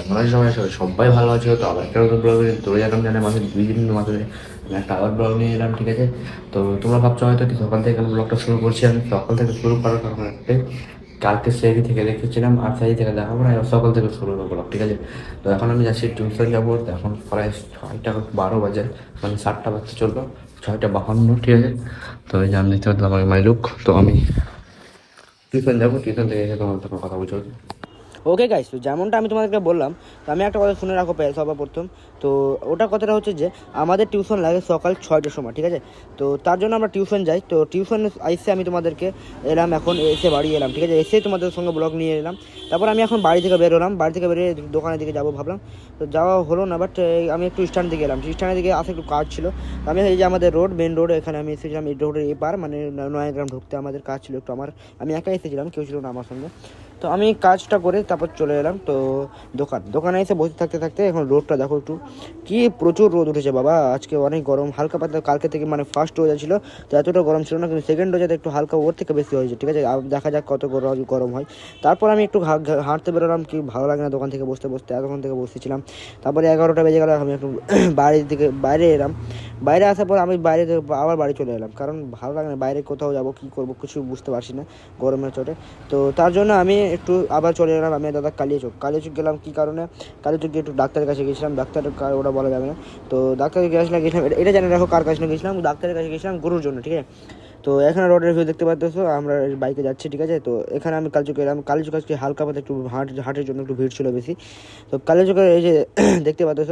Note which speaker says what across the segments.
Speaker 1: মানুষ সবাই সবাই ভালো আছে। তো আবার একটা নতুন ব্লগ দৌড়ে যেতাম জানে মাসে 2 দিনের মাধ্যমে আমি একটা আবার ব্লগ নিয়ে এলাম, ঠিক আছে। তো তোমরা ভাবছো হয়তো কি সকাল থেকে আমি ব্লগটা শুরু করছি। আমি সকাল থেকে শুরু করার কারণ একটাই, কালকে সেই থেকে দেখেছিলাম আর সেই থেকে দেখাবো না, এবার সকাল থেকে শুরু হবে ব্লগ, ঠিক আছে। তো এখন আমি যাচ্ছি টিউশন যাবো। তো এখন প্রায় 6টা 12 বাজে, মানে 7টা বাজতে চললো, 6টা 52, ঠিক আছে। তো এই যে আমি দেখতে পাচ্ছি আমার মাইলুক। তো আমি টিউশন যাবো, টিউশন থেকে এসে তোমার সাথে কথা বলছো।
Speaker 2: ওকে গাইস, তো যেমনটা আমি তোমাদেরকে বললাম, তো আমি একটা কথা শুনে রাখো সবার প্রথম। তো ওটা কথাটা হচ্ছে যে আমাদের টিউশন লাগে সকাল 6টার সময়, ঠিক আছে। তো তার জন্য আমরা টিউশন যাই। তো টিউশন এসে আমি তোমাদেরকে এলাম, এখন এসে বাড়ি এলাম, ঠিক আছে। এসে তোমাদের সঙ্গে ব্লগ নিয়ে এলাম। তারপর আমি এখন বাড়ি থেকে বেরোলাম, বাড়ি থেকে বেরিয়ে দোকানের দিকে যাবো ভাবলাম। তো যাওয়া হলো না, বাট আমি একটু স্ট্যান্ড দিকে এলাম। স্ট্যান্ডের দিকে আসে একটু কাজ ছিল। আমি এই যে আমাদের রোড, মেন রোড, এখানে আমি এসেছিলাম। এই রোডের এপার মানে নয়াগ্রাম ঢুকতে আমাদের কাজ ছিল একটু। আমি একা এসেছিলাম, কেউ ছিল না আমার সঙ্গে। তো আমি কাজটা করে তারপর চলে এলাম। তো দোকানে এসে বসে থাকতে থাকতে এখন রোদটা দেখো একটু, কি প্রচুর রোদ উঠেছে বাবা। আজকে অনেক গরম, হালকা পাতলা কালকে থেকে, মানে ফার্স্ট ডোজা ছিল তো এতটা গরম ছিল না, কিন্তু সেকেন্ড ডোজাতে একটু হালকা ওর থেকে বেশি হয়েছে, ঠিক আছে। দেখা যাক কত গরম হয়। তারপর আমি একটু হাঁটতে বেরোলাম, কি ভালো লাগে না দোকান থেকে বসতে বসতে, এতক্ষণ থেকে বসেছিলাম। তারপরে 11টা বেজে গেল, আমি একটু বাড়ির দিকে বাইরে এলাম। বাইরে আসার পর আমি বাইরে আবার বাড়ি চলে এলাম, কারণ ভালো লাগে না বাইরে কোথাও যাবো, কী করবো কিছু বুঝতে পারছি না গরমের চোটে। তো তার জন্য আমি একটু আবার চলে এলাম। আমি দাদা কালিয়াচক গেলাম। কী কারণে কালিয়াচক গিয়ে একটু ডাক্তারের কাছে গেছিলাম। ডাক্তারের ওটা বলা যাবে না। তো ডাক্তারের কাছে গেছিলাম, এটা জানি রাখো কার কাছে গেছিলাম। ডাক্তারের কাছে গেছিলাম গরুর জন্য, ঠিক আছে। তো এখানে রোডের ভিউ দেখতে পাচ্ছ, আমরা বাইকে যাচ্ছি, ঠিক আছে। তো এখানে আমি কালিয়াচক এলাম। কালিয়াচক আজকে হালকা পাতে একটু হাটের জন্য একটু ভিড় ছিল বেশি। তো কালিয়াচকের এই যে দেখতে পাচ্ছ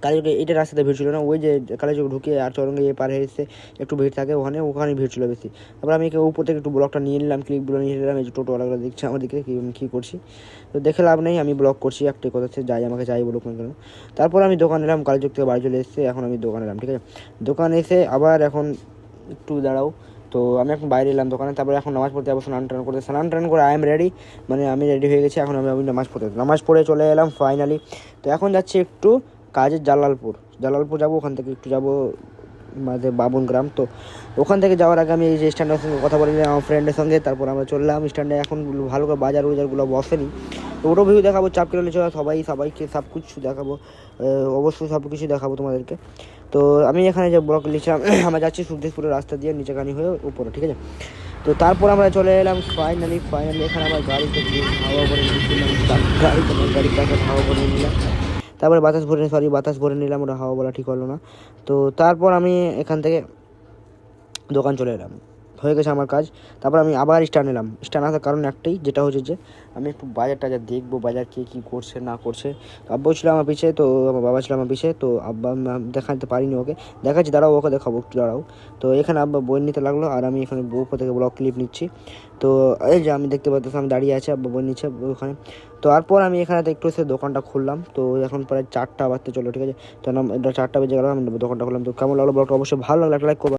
Speaker 2: কালীচকে এটা রাস্তাতে ভিড় ছিল না, ওই যে কালীচক ঢুকে আর চরঙ্গে পার হয়ে এসে একটু ভিড় থাকে, ওখানে ভিড় ছিল বেশি। তারপর আমি উপর থেকে একটু ব্লগটা নিয়ে নিলাম, ক্লিপগুলো নিয়ে নিলাম। এই যে টোটোওয়ালাগুলো দেখছে আমাদেরকে কী করছি। তো দেখে লাভ নেই, আমি ব্লগ করছি একটাই কথা হচ্ছে, আমাকে যাই বলুক না কেন। তারপর আমি দোকান এলাম, কালীচক থেকে বাড়ি চলে এসেছে। এখন আমি দোকান এলাম, ঠিক আছে। দোকান এসে আবার এখন একটু দাঁড়াও। তো আমি এখন বাইরে এলাম দোকানে। তারপরে এখন নামাজ পড়তে যাবো, স্নান টান করে আই এম রেডি, মানে আমি রেডি হয়ে গেছি। এখন আমি নামাজ পড়ে চলে এলাম ফাইনালি। তো এখন যাচ্ছি একটু কাজের জালালপুর যাবো। ওখান থেকে একটু যাবো আমাদের বাবুন গ্রাম। তো ওখান থেকে যাওয়ার আগে আমি এই যে স্ট্যান্ডের সঙ্গে কথা বলে নিলাম আমার ফ্রেন্ডের সঙ্গে। তারপর আমরা চললাম স্ট্যান্ডে। এখন ভালো করে বাজারগুলো বসেনি, তো ওটাও ভিউ দেখাবো। চাপ কিলোলে চলো সবাইকে সব কিছু দেখাবো, অবশ্যই সব কিছু দেখাবো তোমাদেরকে। তো আমি এখানে যে ব্লগ লিখছিলাম আমরা যাচ্ছি সুখদেশপুরের রাস্তা দিয়ে নিচেখানি হয়ে উপরে, ঠিক আছে। তো তারপর আমরা চলে এলাম ফাইনালি এখানে আমার গাড়িতে হাওয়া করে নিয়েছিলাম, গাড়ির কাছে হাওয়া করে নিলাম। তারপরে বাতাস ভরে নিলাম, ওটা হাওয়া বলা ঠিক হলো না। তো তারপর আমি এখান থেকে দোকান চলে এলাম, হয়ে গেছে আমার কাজ। তারপর আমি আবার স্ট্যান্ড আসার কারণ একটাই, যেটা হচ্ছে যে আমি একটু বাজার দেখবো, বাজার কে কী করছে না করছে। তো আব্বাও ছিল আমার পিছিয়ে, তো আমার বাবা ছিল আমার পিছিয়ে। তো আব্বা দেখাতে পারিনি ওকে, দেখাচ্ছি দাঁড়াও, ওকে দেখাবো একটু দাঁড়াও। তো এখানে আব্বা বই নিতে লাগলো, আর আমি এখানে বউ থেকে ব্লগ ক্লিপ নিচ্ছি। তো এই যে আমি দেখতে পাচ্ছি আমি দাঁড়িয়ে আছি, আব্বা বই নিচ্ছে ওখানে। তো তারপর আমি এখানে একটু এসে দোকানটা খুললাম। তো এখন প্রায় 4টা বাজতে চলো, ঠিক আছে। তো এটা 4টা বেজে গেলাম, আমি দোকানটা খুললাম। তো কেমন লাগলো ব্লগটা অবশ্যই ভালো লাগলো, একটা লাইক করবো।